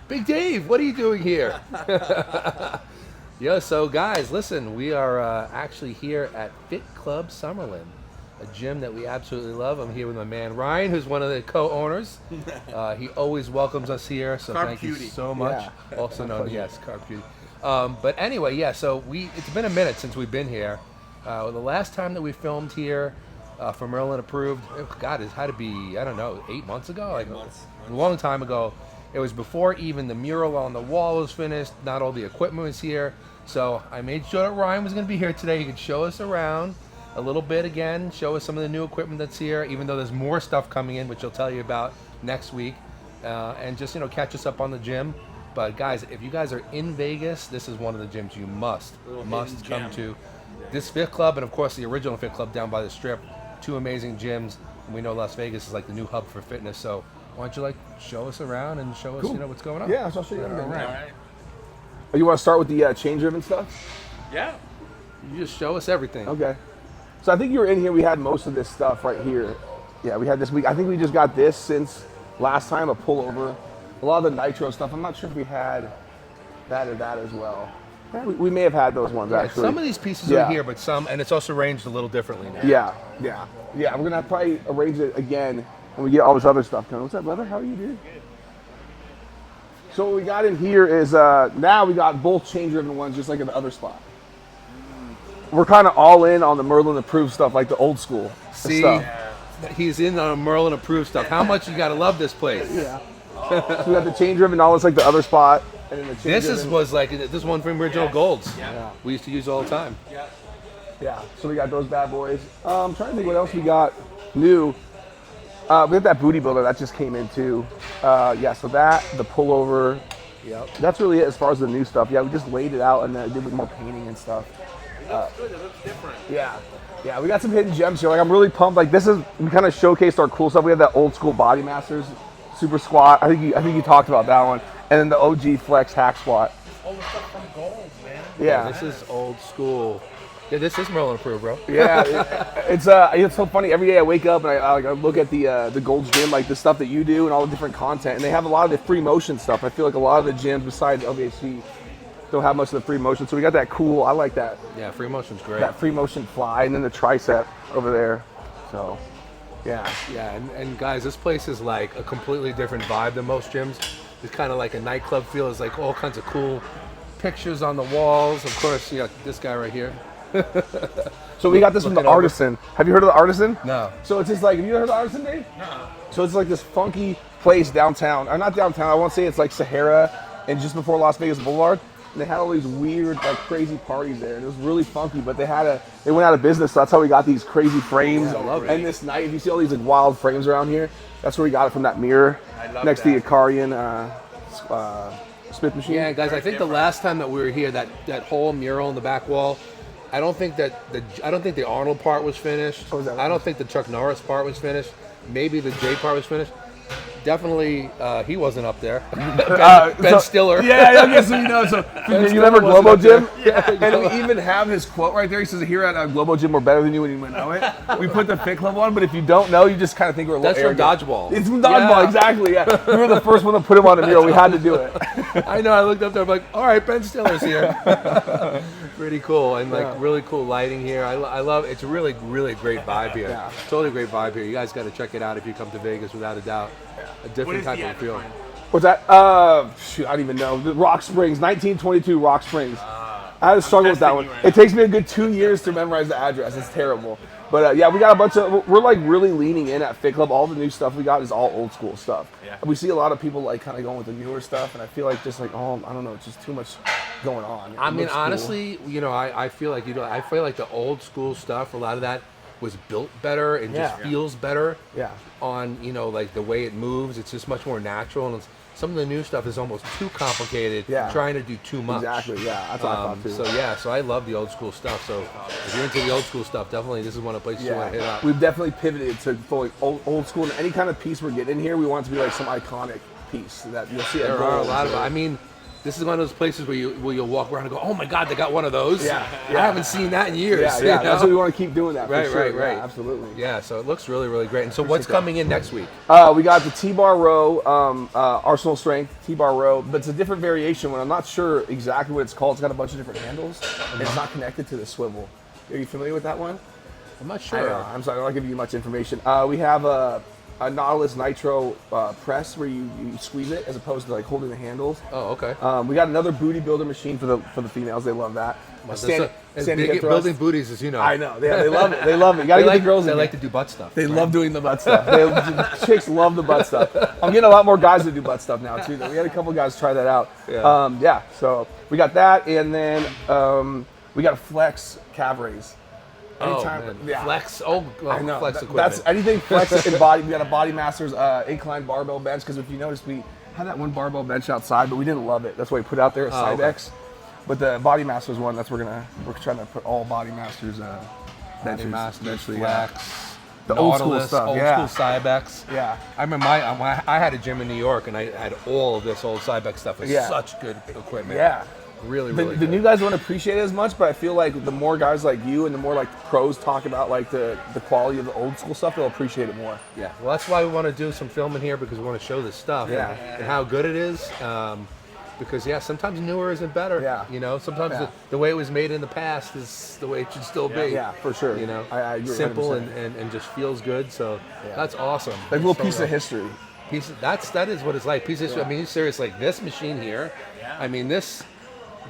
Big Dave, what are you doing here? Yo, so guys, listen, we are actually here at Fit Club Summerlin, a gym that we absolutely love. I'm here with my man Ryan, who's one of the co-owners. He always welcomes us here, so Carb thank Beauty. you so much. Yeah. Also known, yes, Carb Beauty. But anyway, yeah, so it's been a minute since we've been here. The last time that we filmed here for Merlin Approved, God, it had to be, I don't know, 8 months ago? Like a long time ago. It was before even the mural on the wall was finished, not all the equipment was here. So I made sure that Ryan was going to be here today. He could show us around a little bit again, show us some of the new equipment that's here, even though there's more stuff coming in, which he'll tell you about next week, and just, catch us up on the gym. But guys, if you guys are in Vegas, this is one of the gyms you must come to. This Fit Club, and of course the original Fit Club down by the Strip, two amazing gyms. And we know Las Vegas is like the new hub for fitness, so why don't you show us around and show us what's going on? Yeah, so I'll show you everything. All right. Oh, you want to start with the chain-driven stuff? Yeah. You just show us everything. Okay. So I think you were in here. We had most of this stuff right here. Yeah, we had this week. I think we just got this since last time, a pullover. A lot of the nitro stuff. I'm not sure if we had that or that as well. Yeah, we may have had those ones actually. Some of these pieces are here, but some, and it's also arranged a little differently now. Yeah. We're gonna probably arrange it again when we get all this other stuff going. What's up, brother? How are you, dude? So what we got in here is now we got both chain-driven ones, just like in the other spot. We're kind of all in on the Merlin Approved stuff, like the old school stuff. He's in on Merlin Approved stuff. How much you gotta love this place? Yeah. So we got the chain-driven, all this like the other spot, and then the This was like this one from Original Golds. Yeah. We used to use all the time. Yeah. So we got those bad boys. I'm trying to think what else we got new. We got that booty builder that just came in too. So that, the pullover. Yep. That's really it as far as the new stuff. Yeah, we just laid it out and did with more painting and stuff. It looks good. It looks different. Yeah, we got some hidden gems here. Like I'm really pumped. Like we kind of showcased our cool stuff. We have that old school Body Masters Super Squat. I think you talked about that one. And then the OG Flex Hack Squat. All the stuff from Gold, man. Yeah. This is old school. Yeah, this is Merlin Approved, bro. Yeah, it's so funny. Every day I wake up and I look at the Gold's Gym, like the stuff that you do and all the different content, and they have a lot of the free motion stuff. I feel like a lot of the gyms besides LVHC don't have much of the free motion, so we got that cool. I like that. Yeah, free motion's great. That free motion fly, and then the tricep over there. So, yeah. Yeah, and guys, this place is like a completely different vibe than most gyms. It's kind of like a nightclub feel. It's like all kinds of cool pictures on the walls. Of course, you got this guy right here. So we got this from the Artisan. Have you heard of the Artisan? No. So it's just like, have you heard of the Artisan, Dave? No. So it's like this funky place downtown, or not downtown, I won't say it's like Sahara and just before Las Vegas Boulevard. And they had all these weird, like crazy parties there, and it was really funky. But they went out of business, so that's how we got these crazy frames. I love it. And this night, if you see all these like wild frames around here, that's where we got it from that mirror next to the Ikarian Smith machine. Yeah, guys, I think the last time that we were here, that whole mural in the back wall, I don't think the Arnold part was finished. I don't think the Chuck Norris part was finished. Maybe the Jay part was finished. Definitely, he wasn't up there. Ben Stiller. Yeah, I guess so. You remember Globo Gym? Yeah, and we even have his quote right there. He says, "Here at Globo Gym, we're better than you, and you wouldn't know it." We put the Fit Club on, but if you don't know, you just kind of think we're a little That's arrogant. from Dodgeball. It's from Dodgeball, exactly. Yeah, we were the first one to put him on a mural. We had to do it. I know. I looked up there. I'm like, all right, Ben Stiller's here. Pretty cool, and really cool lighting here. I love. It's a really great vibe here. Yeah. Totally great vibe here. You guys got to check it out if you come to Vegas, without a doubt. A different type of feel. What's that? Shoot, I don't even know. The Rock Springs, 1922 Rock Springs. I had to struggle with that one. It takes me a good 2 years to memorize the address. It's terrible. But yeah, we got a bunch of. We're like really leaning in at Fit Club. All the new stuff we got is all old school stuff. Yeah. We see a lot of people like kind of going with the newer stuff, and I feel like just like I don't know, it's just too much going on. I mean, honestly, I feel like I feel like the old school stuff. A lot of that was built better and just feels better. Yeah. On like the way it moves, it's just much more natural, and some of the new stuff is almost too complicated. Trying to do too much. Exactly. Yeah. That's what I thought too. So I love the old school stuff. So if you're into the old school stuff, definitely this is one of the places you want to hit up. We've definitely pivoted to fully old school, and any kind of piece we're getting in here, we want it to be like some iconic piece that you'll see. There are a lot of. I mean, This is one of those places where you'll walk around and go, oh my God, they got one of those. Yeah, I haven't seen that in years. Yeah, you yeah. know? That's what we want to keep doing that. Right, for sure. right. Yeah, absolutely. Yeah, so it looks really, really great. And so what's coming in next week? We got the T-bar row, Arsenal strength T-bar row, but it's a different variation one. I'm not sure exactly what it's called. It's got a bunch of different handles, and it's not connected to the swivel. Are you familiar with that one? I'm not I sure. know. I'm sorry, I don't give you much information. We have a Nautilus Nitro press where you squeeze it as opposed to like holding the handles. Oh, okay. We got another booty builder machine for the females. They love that. Well, Standing as hip big at thrust. building booties as you know. I know. Yeah, they love it. They love it. You gotta get the girls. They in like here. to do butt stuff. They love doing the butt stuff. Chicks love the butt stuff. I'm getting a lot more guys that do butt stuff now too. Though. We had a couple guys try that out. Yeah. So we got that, and then we got a flex calf raise. Man. Flex. I know. Flex That's equipment. anything flex in body. We got a Body Masters Incline barbell bench because if you notice, we had that one barbell bench outside, but we didn't love it. That's why we put it out there at Cybex. But the Body Masters one, we're trying to put all Body Masters benches. Masters, eventually, Flex. The old school Nautilus, stuff. old Yeah. school Cybex. Yeah. I remember I had a gym in New York and I had all of this old Cybex stuff. It's Yeah. such good equipment. Yeah. Really, The really good. new guys don't appreciate it as much, but I feel like the more guys like you and the more like pros talk about like the quality of the old school stuff, they'll appreciate it more. Yeah, well, that's why we want to do some filming here because we want to show this stuff and how good it is. Because sometimes newer isn't better. Yeah. You know, sometimes Yeah. the way it was made in the past is the way it should still be. Yeah, for sure. You know, I agree. simple 100%. and just feels good. So that's awesome. Like a little So, piece of history. that is what it's like. Piece of history. I mean, serious. Like this machine here. I mean, this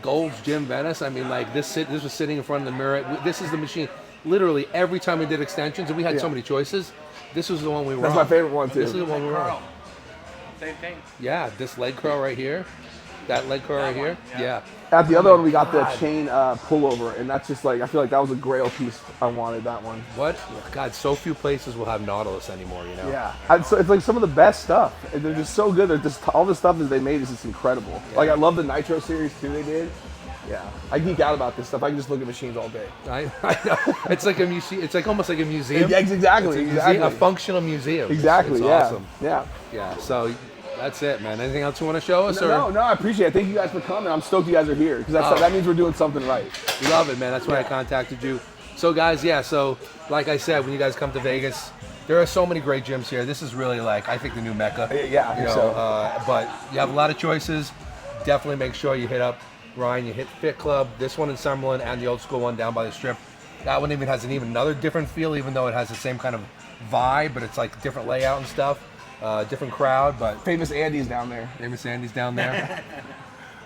Gold's Gym Venice. I mean, like this was sitting in front of the mirror. This is the machine. Literally every time we did extensions, and we had so many choices. This was the one we were That's on. my favorite one too. This is the one we were on. Same thing. Yeah, this leg curl right here. That leg curl right here. Yeah. At the other one, we got the chain pullover, and that's just like I feel like that was a grail piece. I wanted that one. What? God, so few places will have Nautilus anymore, you know? Yeah, it's like some of the best stuff. And they're just so good. They're just all the stuff that they made is just incredible. Yeah. Like I love the Nitro series too. They did. Yeah, I geek out about this stuff. I can just look at machines all day. I know. It's like a museum. It's like almost like a museum. Yeah, exactly. It's a, exactly. museum, a functional museum. Exactly. It's yeah. awesome. Yeah. Yeah. So that's it, man. Anything else you want to show us? No, I appreciate it. Thank you guys for coming. I'm stoked you guys are here because that means we're doing something right. We love it, man. That's why I contacted you. So, guys, so like I said, when you guys come to Vegas, there are so many great gyms here. This is really like, I think, the new Mecca. Yeah, I think so. But you have a lot of choices. Definitely make sure you hit up Ryan. You hit Fit Club, this one in Summerlin, and the old school one down by the Strip. That one even has another different feel, even though it has the same kind of vibe, but it's like different layout and stuff. Different crowd, but Famous Andy's down there. Famous Andy's down there.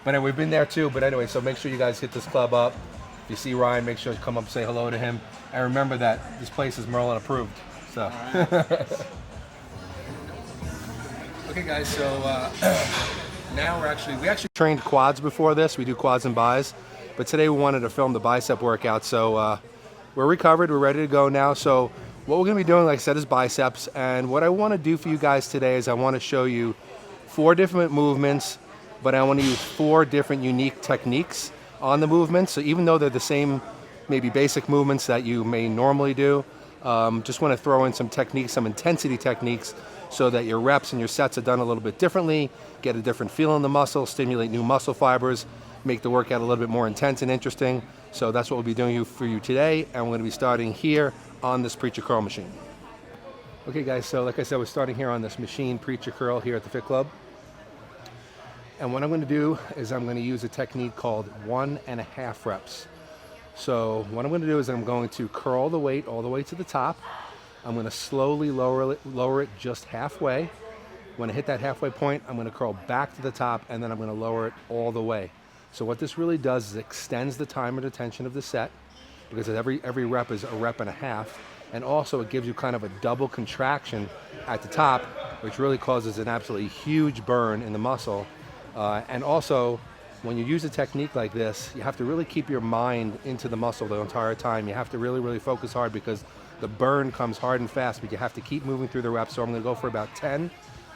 But anyway, we've been there too. But anyway, so make sure you guys hit this club up. If you see Ryan, make sure you come up and say hello to him. And remember that this place is Merlin Approved. So. Okay, guys. So now we actually trained quads before this. We do quads and bis, but today we wanted to film the bicep workout. So we're recovered. We're ready to go now. So what we're going to be doing, like I said, is biceps. And what I want to do for you guys today is I want to show you 4 different movements, but I want to use 4 different unique techniques on the movements. So even though they're the same, maybe basic movements that you may normally do, just want to throw in some techniques, some intensity techniques, so that your reps and your sets are done a little bit differently, get a different feel in the muscle, stimulate new muscle fibers, make the workout a little bit more intense and interesting. So that's what we'll be doing for you today, and we're going to be starting here on this preacher curl machine. Okay guys, so like I said, we're starting here on this machine, preacher curl, here at the Fit Club. And what I'm going to do is I'm going to use a technique called 1.5 reps. So what I'm going to do is I'm going to curl the weight all the way to the top. I'm going to slowly lower it just halfway. When I hit that halfway point, I'm going to curl back to the top, and then I'm going to lower it all the way. So what this really does is extends the time and attention of the set, because every rep is 1.5 reps, and also it gives you kind of a double contraction at the top, which really causes an absolutely huge burn in the muscle. And also, when you use a technique like this, you have to really keep your mind into the muscle the entire time. You have to really, really focus hard, because the burn comes hard and fast, but you have to keep moving through the reps. So I'm going to go for about 10.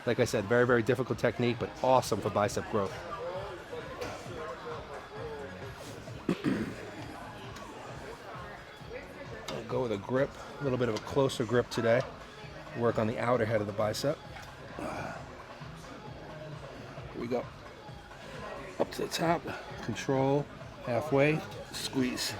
Like I said, very, very difficult technique, but awesome for bicep growth. I'll go with a grip, a little bit of a closer grip today. Work on the outer head of the bicep. Here we go. Up. up to the top, control, halfway, squeeze.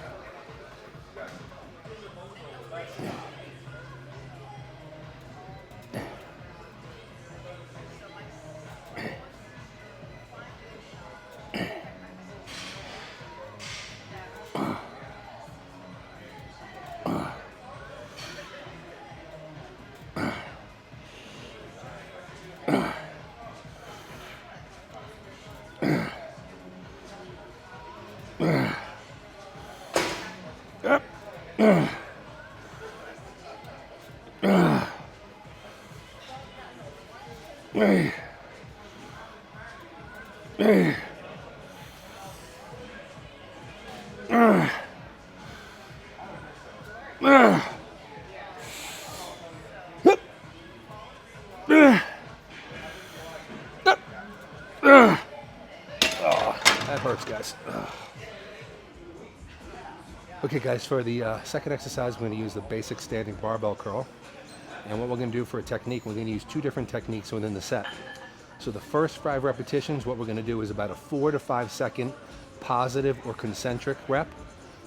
That hurts, guys. Okay, guys, for the second exercise, we're going to use the basic standing barbell curl. And what we're going to do for a technique, we're going to use two different techniques within the set. So the first 5 repetitions, what we're going to do is about a 4 to 5 second positive or concentric rep.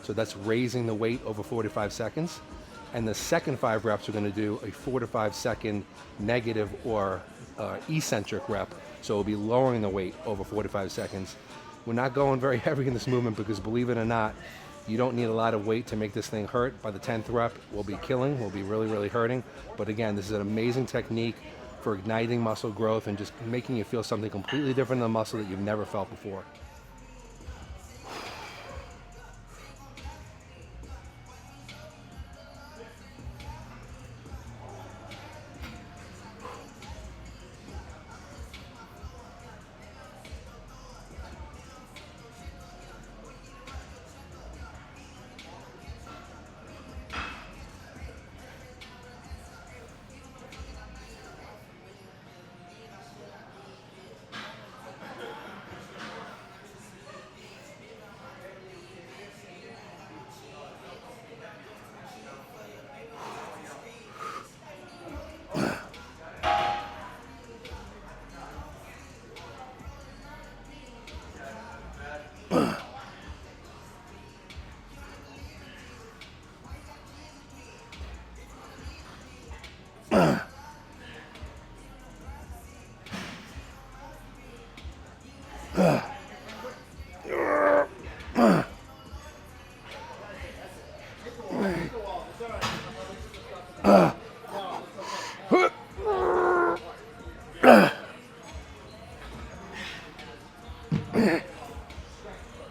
So that's raising the weight over 4 to 5 seconds. And the second 5 reps, we're going to do a 4 to 5 second negative or eccentric rep. So we'll be lowering the weight over 4 to 5 seconds. We're not going very heavy in this movement because, believe it or not, you don't need a lot of weight to make this thing hurt. By the 10th rep, we'll be killing, we'll be really, really hurting. But again, this is an amazing technique for igniting muscle growth and just making you feel something completely different in the muscle that you've never felt before.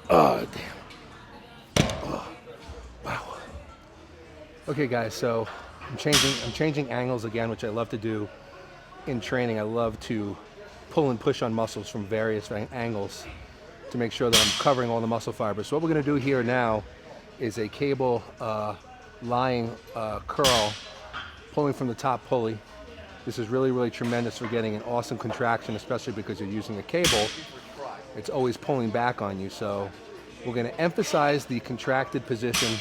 Oh, damn. Oh, wow. Okay, guys, so I'm changing angles again, which I love to do in training. I love to pull and push on muscles from various angles to make sure that I'm covering all the muscle fibers. So what we're going to do here now is a cable lying curl, pulling from the top pulley. This is really, really tremendous for getting an awesome contraction, especially because you're using a cable. It's always pulling back on you. So we're going to emphasize the contracted position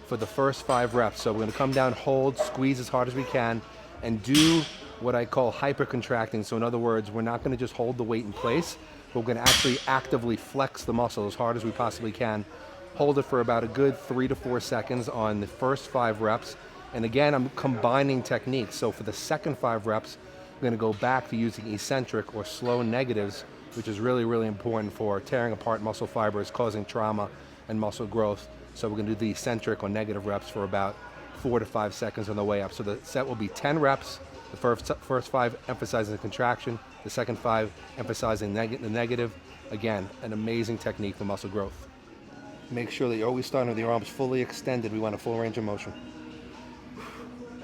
for the first 5 reps. So we're going to come down, hold, squeeze as hard as we can, and do what I call hyper-contracting. So in other words, we're not going to just hold the weight in place, but we're going to actually actively flex the muscle as hard as we possibly can. Hold it for about a good 3 to 4 seconds on the first 5 reps. And again, I'm combining techniques. So for the second 5 reps, I'm going to go back to using eccentric or slow negatives, which is really, really important for tearing apart muscle fibers, causing trauma and muscle growth. So we're going to do the eccentric or negative reps for about 4 to 5 seconds on the way up. So the set will be 10 reps. The first 5 emphasizing the contraction, the second 5 emphasizing the negative. Again, an amazing technique for muscle growth. Make sure that you're always starting with your arms fully extended. We want a full range of motion.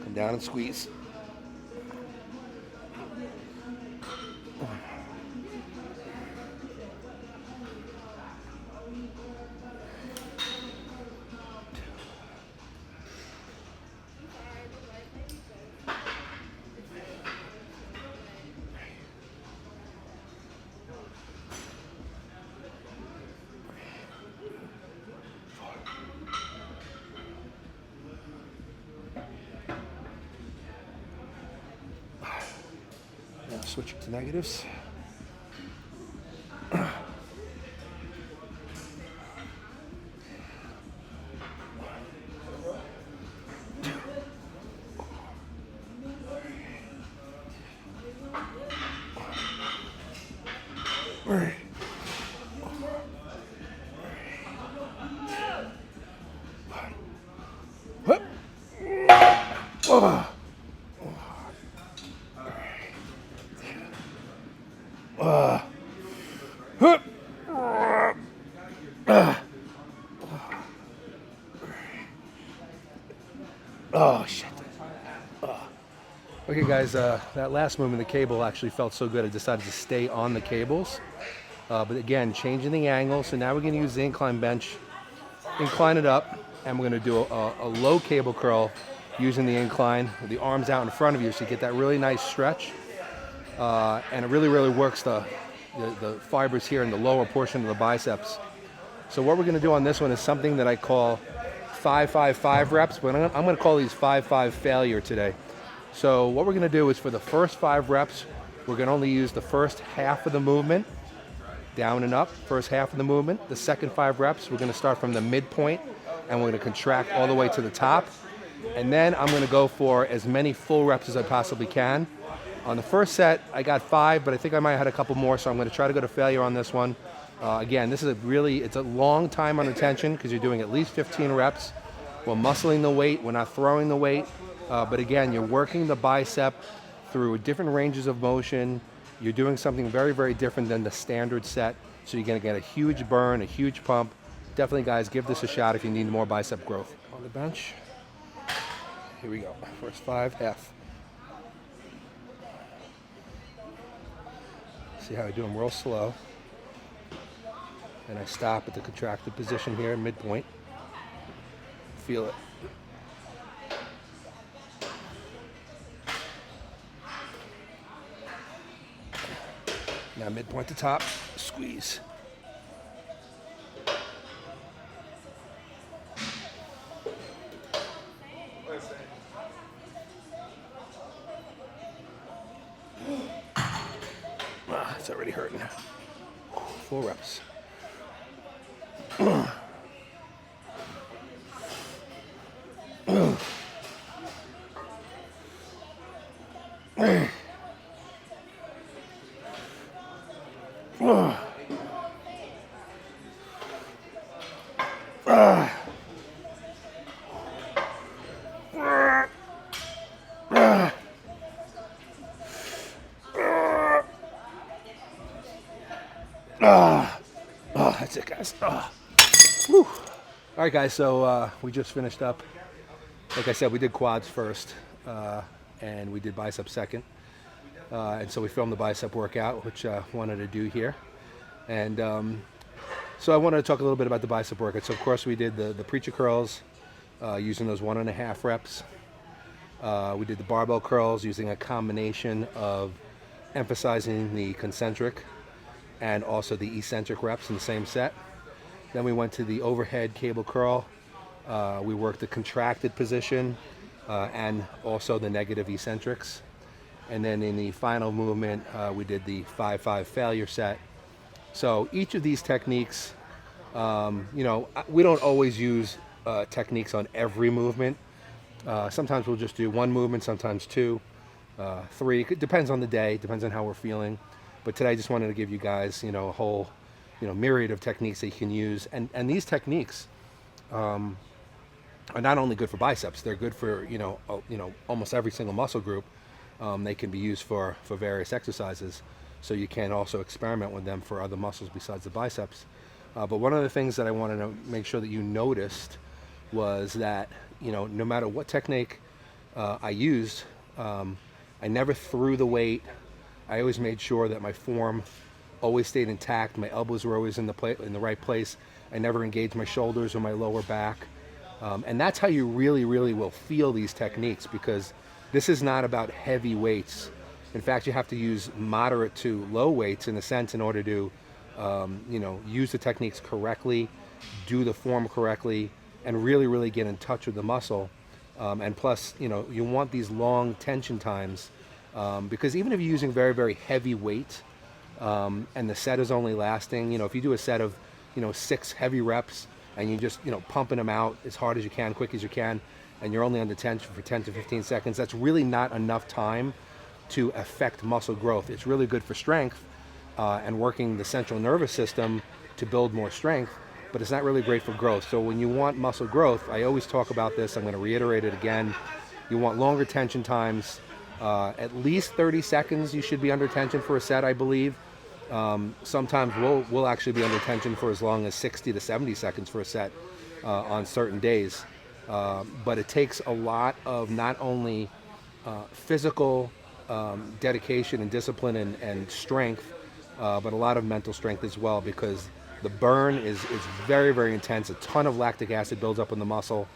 Come down and squeeze. Switch it to negatives. Oh, shit. Okay, guys, that last movement, the cable actually felt so good, I decided to stay on the cables. But again, changing the angle. So now we're going to use the incline bench, incline it up, and we're going to do a low cable curl using the incline with the arms out in front of you so you get that really nice stretch. And it really, really works the fibers here in the lower portion of the biceps. So what we're going to do on this one is something that I call 5-5-5 reps, but I'm going to call these 5-5 failure today. So what we're going to do is for the first 5 reps, we're going to only use the first half of the movement, down and up, first half of the movement. The second 5 reps, we're going to start from the midpoint, and we're going to contract all the way to the top. And then I'm going to go for as many full reps as I possibly can. On the first set, I got 5, but I think I might have had a couple more, so I'm going to try to go to failure on this one. Again, this is it's a long time under tension because you're doing at least 15 reps. We're muscling the weight, we're not throwing the weight. But again, you're working the bicep through different ranges of motion. You're doing something very, very different than the standard set. So you're going to get a huge burn, a huge pump. Definitely, guys, give this a shot if you need more bicep growth. On the bench. Here we go. First 5, half. See how I do them real slow. And I stop at the contracted position here, midpoint. Feel it. Now midpoint to top, squeeze. It's already hurting. 4 reps. That's it, guys. Woo. All right, guys, so we just finished up. Like I said, we did quads first, and we did biceps second. And so we filmed the bicep workout, which I wanted to do here. And so I wanted to talk a little bit about the bicep workout. So, of course, we did the preacher curls using those 1.5 reps. We did the barbell curls using a combination of emphasizing the concentric and also the eccentric reps in the same set. Then we went to the overhead cable curl. We worked the contracted position and also the negative eccentrics. And then in the final movement, we did the 5-5 failure set. So each of these techniques, you know, we don't always use techniques on every movement. Sometimes we'll just do 1 movement, sometimes 2, 3. It depends on the day, depends on how we're feeling. But today I just wanted to give you guys, you know, a whole, you know, myriad of techniques that you can use. And these techniques are not only good for biceps, they're good for, you know, almost every single muscle group. They can be used for various exercises. So you can also experiment with them for other muscles besides the biceps. But one of the things that I wanted to make sure that you noticed was that, you know, no matter what technique I used, I never threw the weight. I always made sure that my form always stayed intact. My elbows were always in the right place. I never engaged my shoulders or my lower back. And that's how you really, really will feel these techniques, because this is not about heavy weights. In fact, you have to use moderate to low weights in a sense in order to, you know, use the techniques correctly, do the form correctly, and really, really get in touch with the muscle. And plus, you know, you want these long tension times, because even if you're using very, very heavy weight, and the set is only lasting, you know, if you do a set of, you know, 6 heavy reps and you just, you know, pumping them out as hard as you can, quick as you can, and you're only under tension for 10 to 15 seconds, that's really not enough time to affect muscle growth. It's really good for strength and working the central nervous system to build more strength, but it's not really great for growth. So when you want muscle growth, I always talk about this, I'm going to reiterate it again, You want longer tension times. At least 30 seconds you should be under tension for a set, I believe. Sometimes we'll actually be under tension for as long as 60 to 70 seconds for a set on certain days. But it takes a lot of not only physical dedication and discipline and strength, but a lot of mental strength as well, because the burn is very, very intense. A ton of lactic acid builds up in the muscle.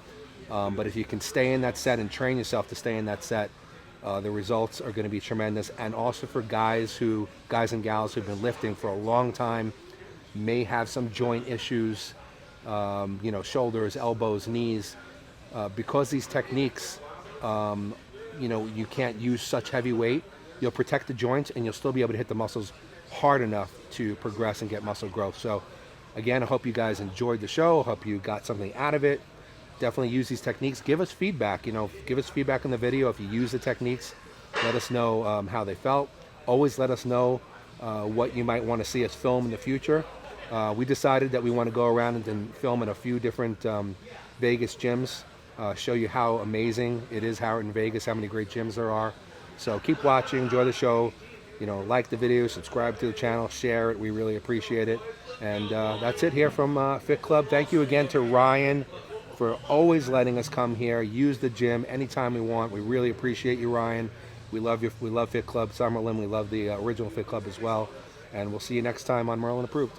But if you can stay in that set and train yourself to stay in that set, the results are going to be tremendous. And also for guys and gals who've been lifting for a long time, may have some joint issues, shoulders, elbows, knees, because these techniques, you can't use such heavy weight. You'll protect the joints and you'll still be able to hit the muscles hard enough to progress and get muscle growth. So again, I hope you guys enjoyed the show. I hope you got something out of it. Definitely use these techniques. Give us feedback. Give us feedback in the video if you use the techniques. Let us know how they felt. Always let us know what you might want to see us film in the future. We decided that we want to go around and film in a few different Vegas gyms, show you how amazing it is here in Vegas, how many great gyms there are. So keep watching, enjoy the show. Like the video, subscribe to the channel, share it. We really appreciate it. And that's it here from Fit Club. Thank you again to Ryan for always letting us come here, use the gym anytime we want. We really appreciate you, Ryan. We love you. We love Fit Club Summerlin. We love the original Fit Club as well. And we'll see you next time on Merlin Approved.